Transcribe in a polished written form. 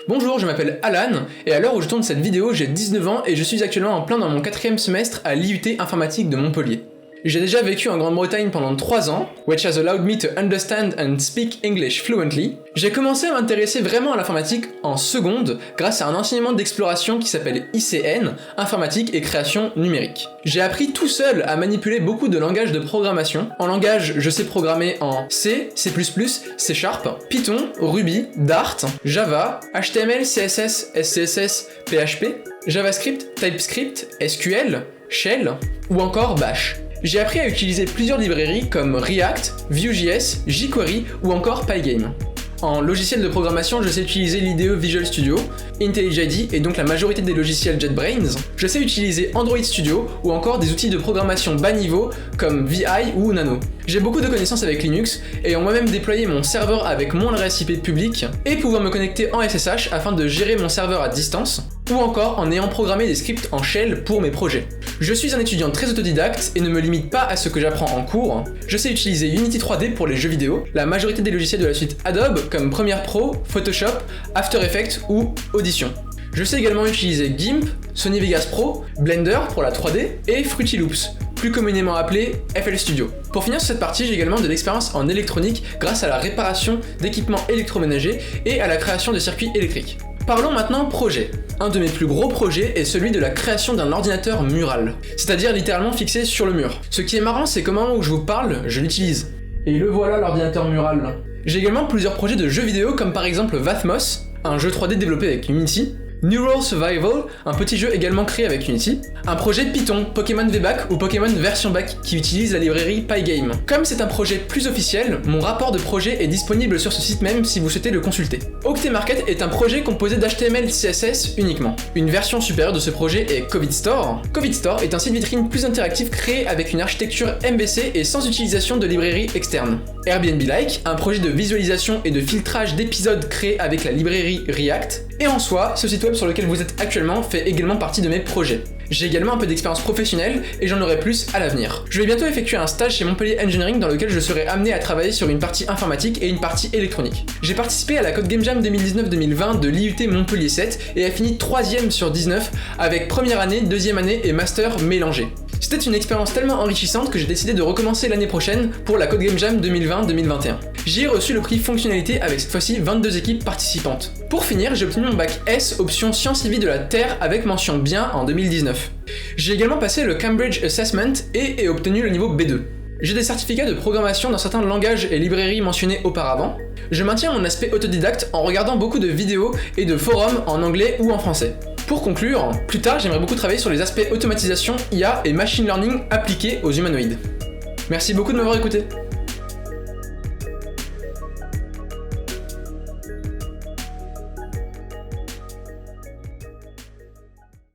Bonjour, je m'appelle Alan, et à l'heure où je tourne cette vidéo, j'ai 19 ans et je suis actuellement en plein dans mon 4e semestre à l'IUT informatique de Montpellier. J'ai déjà vécu en Grande-Bretagne pendant 3 ans, which has allowed me to understand and speak English fluently. J'ai commencé à m'intéresser vraiment à l'informatique en seconde grâce à un enseignement d'exploration qui s'appelle ICN, Informatique et Création Numérique. J'ai appris tout seul à manipuler beaucoup de langages de programmation. En langage, je sais programmer en C, C++, C#, Python, Ruby, Dart, Java, HTML, CSS, SCSS, PHP, JavaScript, TypeScript, SQL, Shell ou encore Bash. J'ai appris à utiliser plusieurs librairies comme React, Vue.js, jQuery ou encore Pygame. En logiciel de programmation, je sais utiliser l'IDE Visual Studio, IntelliJ IDE et donc la majorité des logiciels JetBrains. Je sais utiliser Android Studio ou encore des outils de programmation bas niveau comme VI ou Nano. J'ai beaucoup de connaissances avec Linux, ayant moi-même déployé mon serveur avec mon adresse IP publique et pouvoir me connecter en SSH afin de gérer mon serveur à distance, ou encore en ayant programmé des scripts en shell pour mes projets. Je suis un étudiant très autodidacte et ne me limite pas à ce que j'apprends en cours. Je sais utiliser Unity 3D pour les jeux vidéo, la majorité des logiciels de la suite Adobe comme Premiere Pro, Photoshop, After Effects ou Audition. Je sais également utiliser GIMP, Sony Vegas Pro, Blender pour la 3D et Fruity Loops, plus communément appelé FL Studio. Pour finir sur cette partie, j'ai également de l'expérience en électronique grâce à la réparation d'équipements électroménagers et à la création de circuits électriques. Parlons maintenant projet. Un de mes plus gros projets est celui de la création d'un ordinateur mural, c'est-à-dire littéralement fixé sur le mur. Ce qui est marrant, c'est qu'au moment où je vous parle, je l'utilise. Et le voilà l'ordinateur mural. J'ai également plusieurs projets de jeux vidéo comme par exemple Vathmos, un jeu 3D développé avec Unity, Neural Survival, un petit jeu également créé avec Unity, un projet Python, Pokémon VBAC ou Pokémon version bac qui utilise la librairie Pygame. Comme c'est un projet plus officiel, mon rapport de projet est disponible sur ce site même si vous souhaitez le consulter. OctMarket est un projet composé d'HTML CSS uniquement. Une version supérieure de ce projet est Covid Store. Covid Store est un site vitrine plus interactif créé avec une architecture MVC et sans utilisation de librairie externe. Airbnb-like, un projet de visualisation et de filtrage d'épisodes créé avec la librairie React. Et en soi, ce site web sur lequel vous êtes actuellement fait également partie de mes projets. J'ai également un peu d'expérience professionnelle et j'en aurai plus à l'avenir. Je vais bientôt effectuer un stage chez Montpellier Engineering dans lequel je serai amené à travailler sur une partie informatique et une partie électronique. J'ai participé à la Code Game Jam 2019-2020 de l'IUT Montpellier 7 et a fini 3ème sur 19 avec première année, deuxième année et master mélangés. C'était une expérience tellement enrichissante que j'ai décidé de recommencer l'année prochaine pour la Code Game Jam 2020-2021. J'y ai reçu le prix fonctionnalité avec cette fois-ci 22 équipes participantes. Pour finir, j'ai obtenu mon bac S option Sciences et Vie de la Terre avec mention bien en 2019. J'ai également passé le Cambridge Assessment et ai obtenu le niveau B2. J'ai des certificats de programmation dans certains langages et librairies mentionnés auparavant. Je maintiens mon aspect autodidacte en regardant beaucoup de vidéos et de forums en anglais ou en français. Pour conclure, plus tard j'aimerais beaucoup travailler sur les aspects automatisation, IA et machine learning appliqués aux humanoïdes. Merci beaucoup de m'avoir écouté.